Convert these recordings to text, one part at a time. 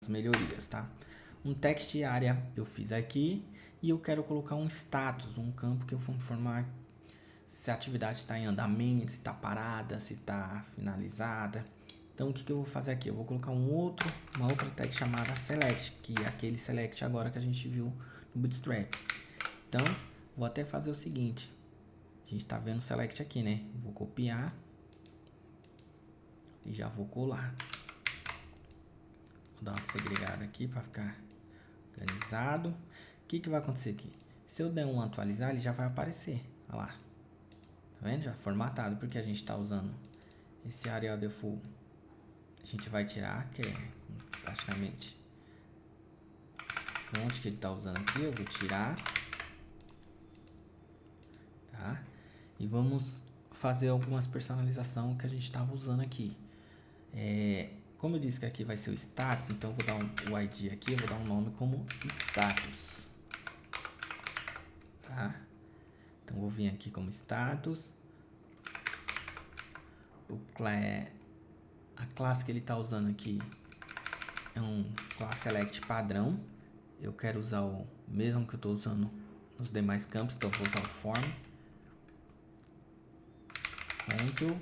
melhorias, tá? Um text area eu fiz aqui e eu quero colocar um status, um campo que eu vou informar se a atividade está em andamento, se está parada, se está finalizada. Então o que eu vou fazer aqui? Eu vou colocar uma outra tag chamada select, que é aquele select agora que a gente viu no Bootstrap. Então vou até fazer o seguinte, a gente está vendo o select aqui, né? Vou copiar e já vou colar. Vou dar uma segregada aqui para ficar organizado. O que vai acontecer aqui? Se eu der um atualizar, ele já vai aparecer. Olha lá. Tá vendo? Já formatado, porque a gente está usando esse Arial Default. A gente vai tirar, que é praticamente a fonte que ele está usando aqui. Eu vou tirar. Tá? E vamos fazer algumas personalizações que a gente estava usando aqui. Como eu disse que aqui vai ser o status, então eu vou dar o ID aqui, eu vou dar um nome como status. Tá? Então vou vir aqui como status. A classe que ele está usando aqui é um class select padrão. Eu quero usar o mesmo que eu estou usando nos demais campos, então eu vou usar o form. Ctrl.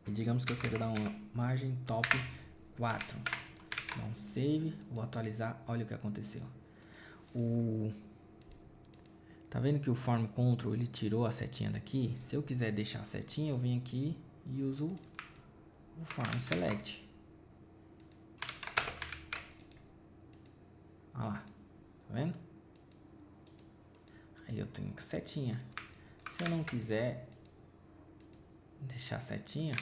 E digamos que eu quero dar uma margem top 4. Dá um save, vou atualizar, olha o que aconteceu. Tá vendo que o form control ele tirou a setinha daqui? Se eu quiser deixar a setinha, eu venho aqui e uso o form select. Olha lá, tá vendo? Aí eu tenho a setinha. Se eu não quiser deixar a setinha,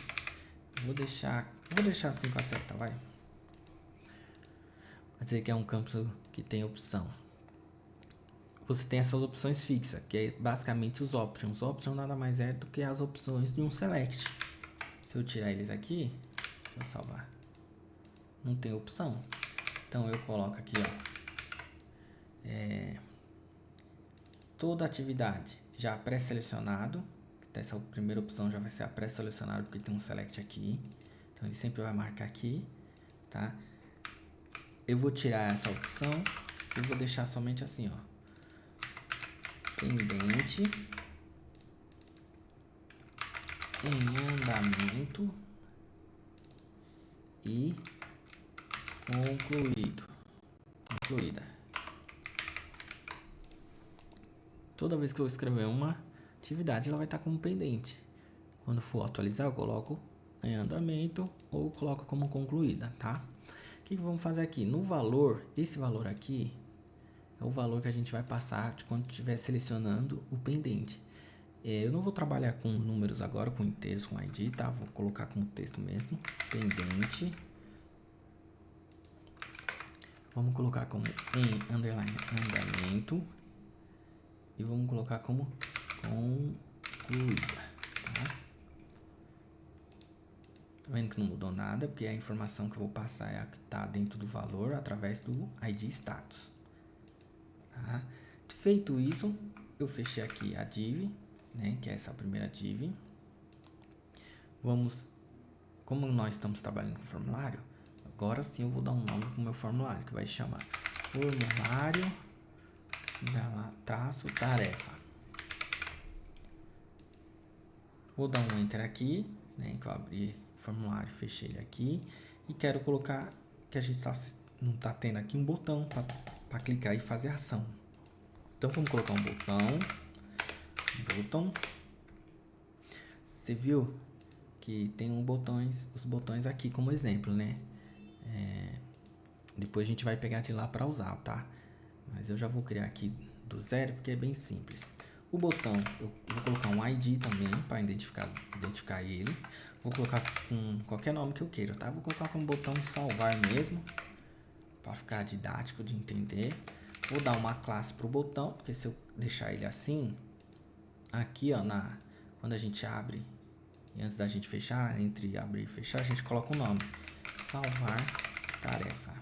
vou deixar assim com a seta, vai. Vai dizer que é um campo que tem opção. Você tem essas opções fixas, que é basicamente os options. Os options nada mais é do que as opções de um select. Se eu tirar eles aqui, vou salvar. Não tem opção. Então eu coloco aqui, ó. Toda atividade já pré-selecionado. Essa primeira opção já vai ser a pré-selecionado porque tem um select aqui. Então ele sempre vai marcar aqui, tá? Eu vou tirar essa opção e vou deixar somente assim, ó. Pendente em andamento e concluída. Toda vez que eu escrever uma atividade, ela vai estar como pendente. Quando for atualizar, eu coloco em andamento ou coloco como concluída, tá? O que vamos fazer aqui? No valor, esse valor aqui é o valor que a gente vai passar de quando estiver selecionando o pendente. Eu não vou trabalhar com números agora, com inteiros, com ID, tá? Vou colocar como texto mesmo. Pendente. Vamos colocar como em underline andamento. E vamos colocar como concluída, tá? Tá vendo que não mudou nada, porque a informação que eu vou passar é a que está dentro do valor através do ID status. Tá? Feito isso, eu fechei aqui a div, né, que é essa primeira div. Como nós estamos trabalhando com formulário, agora sim eu vou dar um nome para o meu formulário, que vai chamar formulário traço tarefa. Vou dar um enter aqui, né, que eu abri o formulário, fechei ele aqui e quero colocar que a gente não está tendo aqui um botão para clicar e fazer ação. Então vamos colocar um botão. Você viu que tem os botões aqui como exemplo, né? Depois a gente vai pegar de lá para usar, tá? Mas eu já vou criar aqui do zero porque é bem simples. O botão, eu vou colocar um ID também para identificar ele. Vou colocar com qualquer nome que eu queira, tá? Vou colocar como botão salvar mesmo, para ficar didático de entender. Vou dar uma classe para o botão, porque se eu deixar ele assim, aqui ó, quando a gente abre e antes da gente fechar, entre abrir e fechar, a gente coloca o nome salvar tarefa.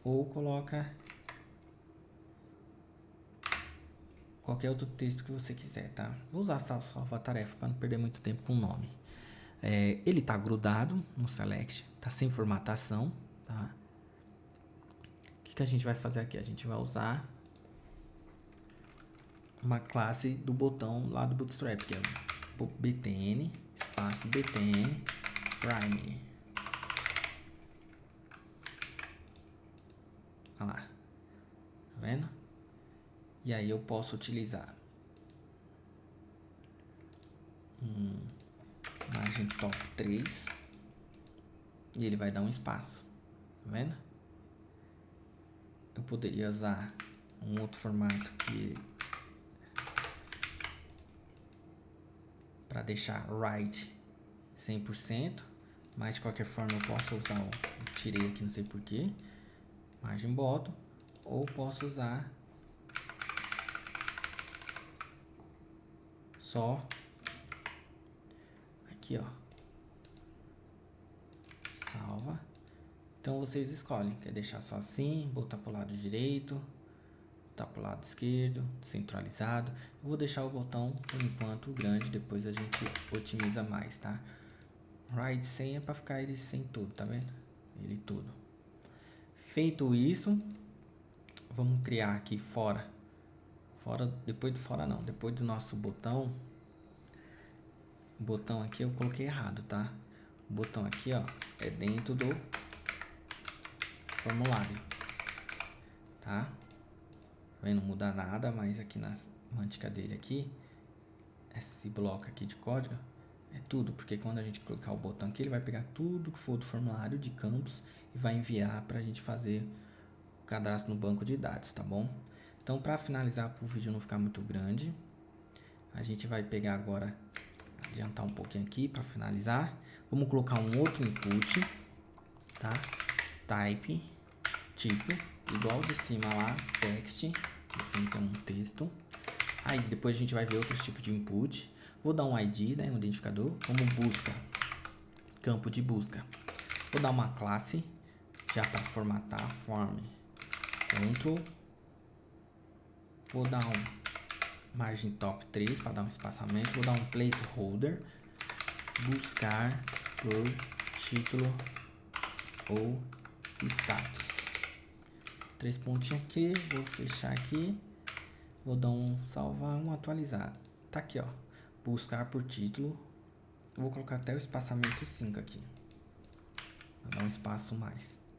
Ou coloca qualquer outro texto que você quiser, tá? Vou usar salva-tarefa para não perder muito tempo com o nome. Ele tá grudado no select, tá sem formatação, tá? O que a gente vai fazer aqui? A gente vai usar uma classe do botão lá do Bootstrap, que é o btn, espaço btn, primary. Olha lá, tá vendo? E aí eu posso utilizar margem top 3 e ele vai dar um espaço, tá vendo? Eu poderia usar um outro formato que para deixar right 100%, mas de qualquer forma eu posso usar eu tirei aqui, não sei porquê, margem bottom, ou posso usar só aqui, ó, salva. Então vocês escolhem, quer deixar só assim, botar para o lado direito, botar para o lado esquerdo, centralizado. Eu vou deixar o botão por enquanto grande, depois a gente otimiza mais, tá? Right 100 é para ficar ele sem tudo, tá vendo? Ele tudo. Feito isso, vamos criar aqui fora, depois do nosso botão. O botão aqui eu coloquei errado, tá? O botão aqui, ó, é dentro do formulário, tá? Não muda nada, mas aqui na semântica dele aqui, esse bloco aqui de código é tudo, porque quando a gente colocar o botão aqui, ele vai pegar tudo que for do formulário de campos e vai enviar para a gente fazer o cadastro no banco de dados, tá bom? Então, para finalizar, para o vídeo não ficar muito grande, a gente vai pegar agora, adiantar um pouquinho aqui para finalizar. Vamos colocar um outro input, tá? Type, tipo, igual de cima lá, text, então um texto. Aí depois a gente vai ver outros tipos de input. Vou dar um ID, né, um identificador, como busca, campo de busca. Vou dar uma classe, já para formatar, form, control. Vou dar um margem top 3 para dar um espaçamento. Vou dar um placeholder, buscar por título ou status. 3 pontinhos aqui, vou fechar aqui, vou dar um salvar, um atualizar. Tá aqui, ó, buscar por título. Eu vou colocar até o espaçamento 5 aqui, vou dar um espaço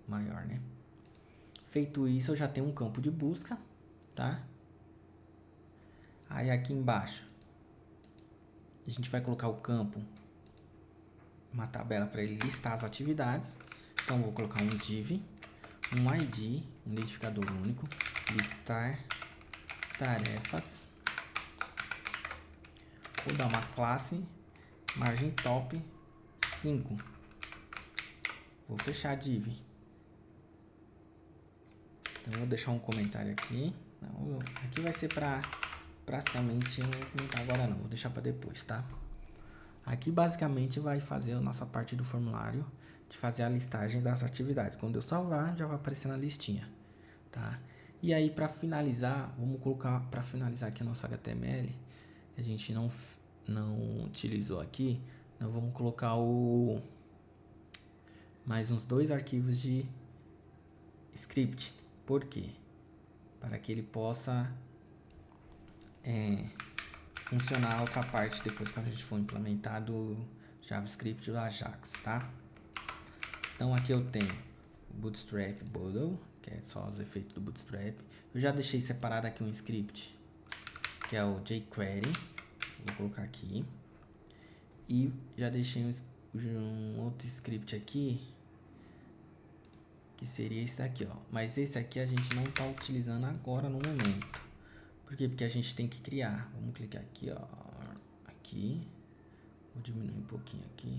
maior, né? Feito isso, eu já tenho um campo de busca, tá? Aí aqui embaixo a gente vai colocar o campo, uma tabela para ele listar as atividades. Então vou colocar um div, um ID, um identificador único, listar tarefas. Vou dar uma classe, margem top 5. Vou fechar a div. Então vou deixar um comentário aqui. Não, aqui vai ser para praticamente não vou comentar agora não, vou deixar para depois, tá? Aqui basicamente vai fazer a nossa parte do formulário de fazer a listagem das atividades. Quando eu salvar, já vai aparecer na listinha, tá? E aí para finalizar, vamos colocar para finalizar aqui o nosso HTML, a gente não utilizou aqui, nós vamos colocar mais uns 2 arquivos de script. Por quê? Para que ele possa funcionar a outra parte depois quando a gente for implementar do JavaScript do Ajax, tá? Então aqui eu tenho o Bootstrap Bundle, que é só os efeitos do Bootstrap. Eu já deixei separado aqui um script, que é o jQuery. Vou colocar aqui. E já deixei um outro script aqui, que seria esse daqui, ó. Mas esse aqui a gente não está utilizando agora no momento. Por quê? Porque a gente tem que criar. Vamos clicar aqui, ó. Aqui. Vou diminuir um pouquinho aqui.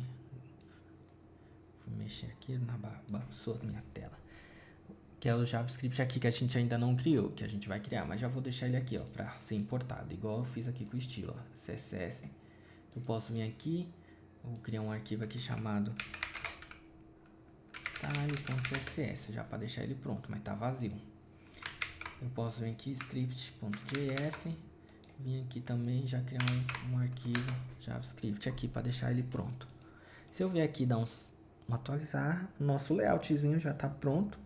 Fui mexer aqui na bagunçou minha tela. Que é o JavaScript aqui que a gente ainda não criou, que a gente vai criar. Mas já vou deixar ele aqui, ó, para ser importado. Igual eu fiz aqui com o estilo, ó. CSS. Eu posso vir aqui. Vou criar um arquivo aqui chamado styles.css, já para deixar ele pronto, mas tá vazio. Eu posso vir aqui script.js, vim aqui também já criar um arquivo JavaScript aqui para deixar ele pronto. Se eu vier aqui dar um atualizar, nosso layoutzinho já está pronto.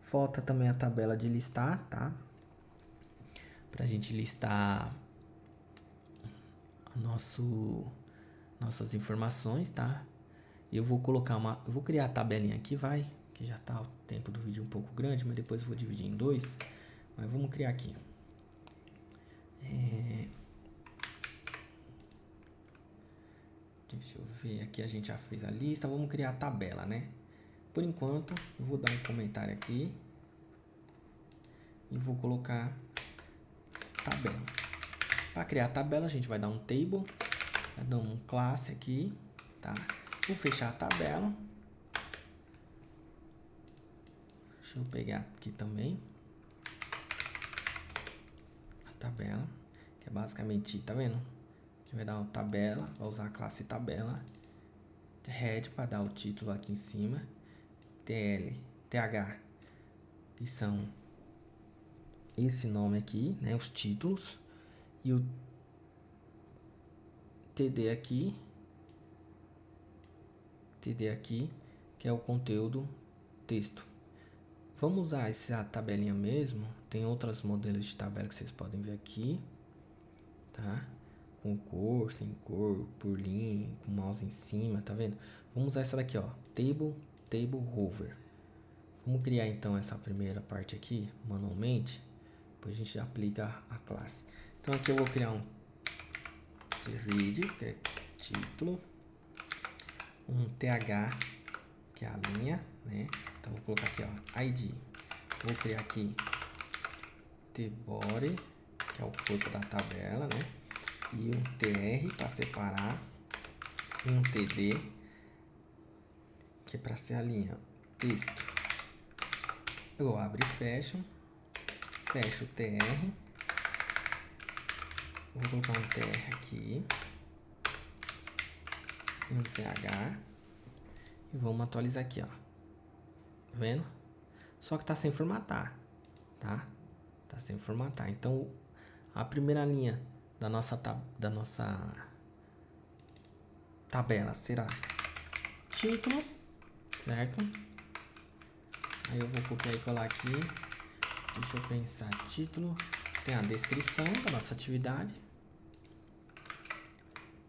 Falta também a tabela de listar, tá? Para a gente listar nossas informações, tá? Eu vou colocar eu vou criar a tabelinha aqui, que já tá o tempo do vídeo um pouco grande, mas depois eu vou dividir em dois. Mas vamos criar aqui. Deixa eu ver, aqui a gente já fez a lista, vamos criar a tabela, né? Por enquanto, eu vou dar um comentário aqui e vou colocar tabela. Para criar a tabela, a gente vai dar um table, vai dar um classe aqui, tá? Vou fechar a tabela. Deixa eu pegar aqui também a tabela, que é basicamente, tá vendo? A gente vai dar uma tabela, vai usar a classe tabela, head para dar o título aqui em cima, TL, TH, que são esse nome aqui, né, os títulos, e o TD aqui, que é o conteúdo texto. Vamos usar essa tabelinha mesmo. Tem outros modelos de tabela que vocês podem ver aqui, tá? Com cor, sem cor, por linha, com mouse em cima, tá vendo? Vamos usar essa daqui, ó, table hover. Vamos criar então essa primeira parte aqui manualmente, depois a gente aplica a classe. Então aqui eu vou criar um read, que é título, um th, que é a linha, né? Então vou colocar aqui, ó, id. Vou criar aqui tbody, que é o corpo da tabela, né? E um tr para separar, e um td, que é para ser a linha texto. Eu abro e fecho o tr. Vou colocar um tr aqui, um th, e vamos atualizar aqui, ó. Tá vendo? Só que tá sem formatar, tá? Tá sem formatar. Então, a primeira linha da nossa tabela será título, certo? Aí eu vou copiar e colar aqui. Deixa eu pensar, título, tem a descrição da nossa atividade,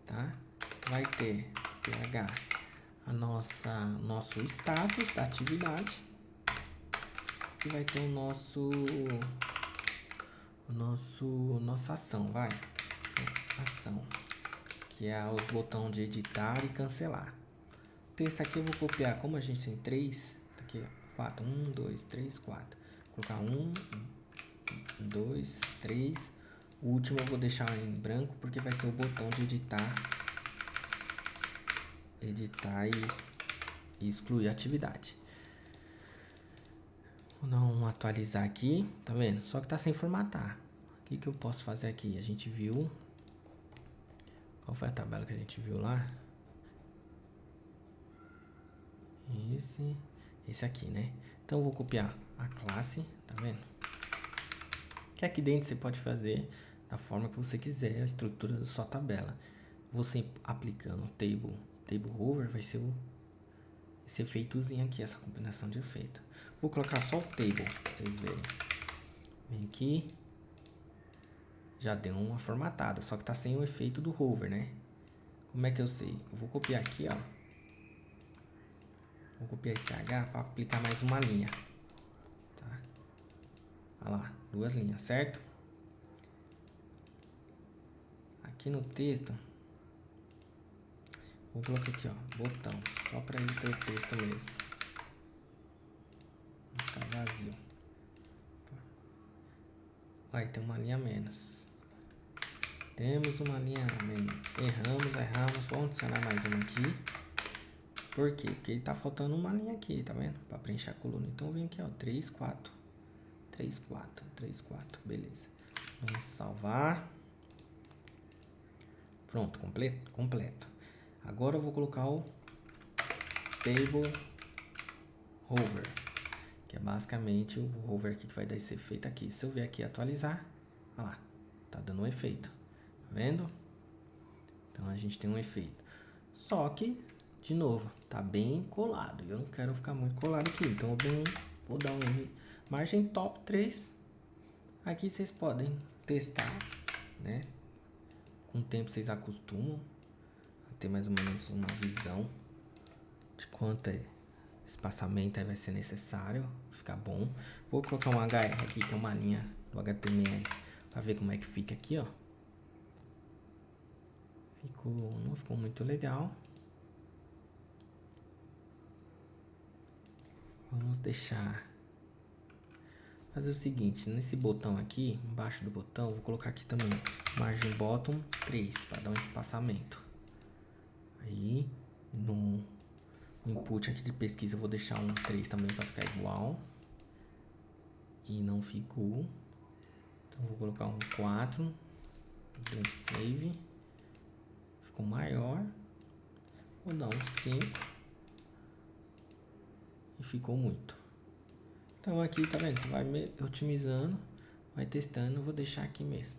tá? Vai ter th, nosso status da atividade, e vai ter nossa ação, ação, que é o botão de editar e cancelar. O texto aqui eu vou copiar, como a gente tem 3, aqui 4, 1, 2, 3, 4, vou colocar 1, 2, 3, o último eu vou deixar em branco porque vai ser o botão de editar e excluir a atividade. Vou dar um atualizar aqui, tá vendo? Só que tá sem formatar. O que eu posso fazer aqui? A gente viu, qual foi a tabela que a gente viu lá? Esse aqui, né? Então eu vou copiar a classe, tá vendo? Que aqui dentro você pode fazer da forma que você quiser a estrutura da sua tabela. Você aplicando o table hover vai ser esse efeitozinho aqui, essa combinação de efeito. Vou colocar só o table pra vocês verem. Vem aqui, já deu uma formatada, só que tá sem o efeito do hover, né? Como é que eu sei? Eu vou copiar aqui, ó. Vou copiar esse H para aplicar mais uma linha, tá? Olha lá, 2 linhas, certo? Aqui no texto, vou colocar aqui, ó, botão, só para ele ter o texto mesmo. Vai ficar vazio. Aí tem uma linha a menos. Temos uma linha a menos. Erramos. Vamos adicionar mais uma aqui. Por quê? Porque ele tá faltando uma linha aqui, tá vendo? Para preencher a coluna. Então vem aqui, ó, 3, 4. 3, 4, 3, 4. Beleza. Vamos salvar. Pronto, completo. Agora eu vou colocar o table hover, que é basicamente o hover aqui que vai dar esse efeito aqui. Se eu vier aqui atualizar, olha lá, Tá dando um efeito. Tá vendo? Então a gente tem um efeito. Só que, de novo, tá bem colado. Eu não quero ficar muito colado aqui. Então vou dar um margem top 3. Aqui vocês podem testar, né? Com o tempo vocês acostumam a ter mais ou menos uma visão de quanto espaçamento aí vai ser necessário. Ficar bom. Vou colocar um HR aqui, que é uma linha do HTML, para ver como é que fica aqui, ó. Não ficou muito legal. Vamos fazer o seguinte, nesse botão aqui, embaixo do botão, vou colocar aqui também margem bottom 3, para dar um espaçamento. Aí, no input aqui de pesquisa, eu vou deixar um 3 também para ficar igual. E não ficou. Então, vou colocar um 4, um save. Ficou maior. Vou dar um 5. E ficou muito. Então aqui, tá vendo? Você vai otimizando, vai testando. Eu vou deixar aqui mesmo.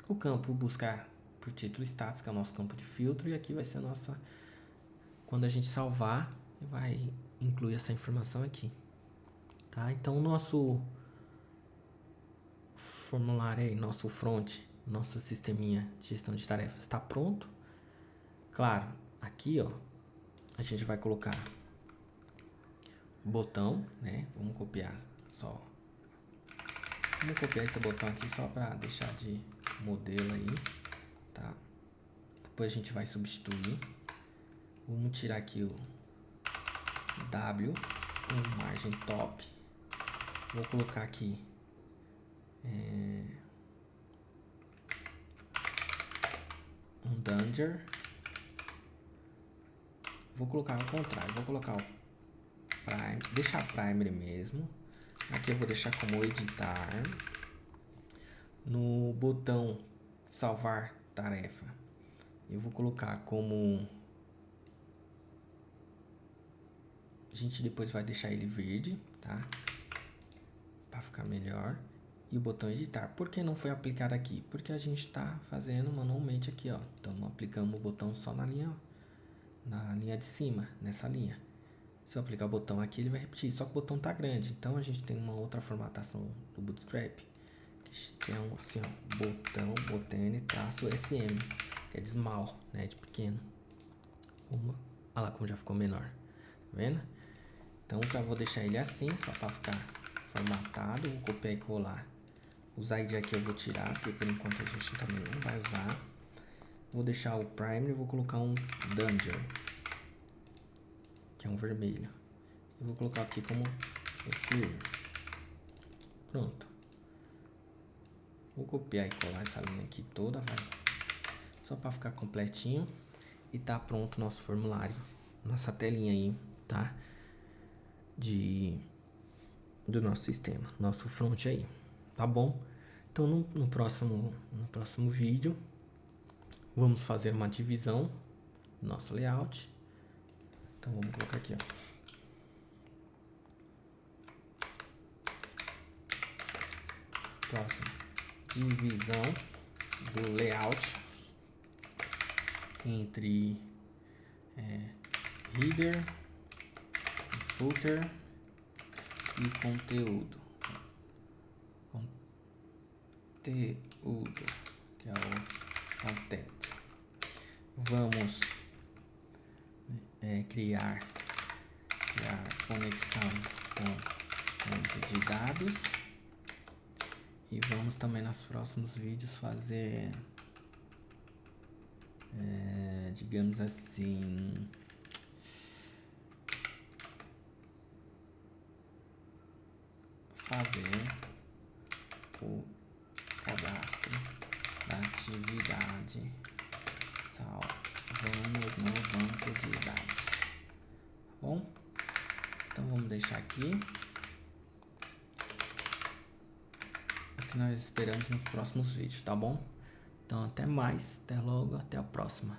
O campo buscar por título status, que é o nosso campo de filtro. E aqui vai ser a nossa... Quando a gente salvar, vai incluir essa informação aqui. Tá? Então o nosso formulário aí, nosso front, nosso sisteminha de gestão de tarefas está pronto. Claro, aqui ó, a gente vai colocar o botão, né? Vamos copiar esse botão aqui só para deixar de modelo aí, tá? Depois a gente vai substituir. Vamos tirar aqui o W com margem top. Vou colocar aqui um Danger. Vou colocar ao contrário, vou colocar o Prime, deixar Primary mesmo. Aqui eu vou deixar como editar. No botão salvar tarefa, eu vou colocar como... A gente depois vai deixar ele verde, tá? Para ficar melhor. E o botão editar. Por que não foi aplicado aqui? Porque a gente está fazendo manualmente aqui, ó. Então não aplicamos o botão só na linha de cima, nessa linha. Se eu aplicar o botão aqui, ele vai repetir. Só que o botão tá grande. Então a gente tem uma outra formatação do Bootstrap, que é assim, ó, botn-sm, que é de small, né, de pequeno. Olha lá como já ficou menor. Tá vendo? Então já vou deixar ele assim, só para ficar formatado. Vou copiar e colar. Os ID aqui eu vou tirar, porque por enquanto a gente também não vai usar. Vou deixar o primer e vou colocar um Danger, que é um vermelho. Eu vou colocar aqui como excluir. Pronto. Vou copiar e colar essa linha aqui toda, vai. Só para ficar completinho. E tá pronto o nosso formulário. Nossa telinha aí, tá? Do nosso sistema. Nosso front aí. Tá bom? Então no próximo vídeo, vamos fazer uma divisão do nosso layout. Então vamos colocar aqui, ó. Próximo, divisão do layout entre header, footer e conteúdo. Conteúdo, que é o content. Vamos criar conexão com fonte de dados. E vamos também nos próximos vídeos fazer, digamos assim, o cadastro da atividade salvamos no banco de dados. Tá bom? Então vamos deixar aqui. O que nós esperamos nos próximos vídeos, tá bom? Então até mais, até logo, até a próxima.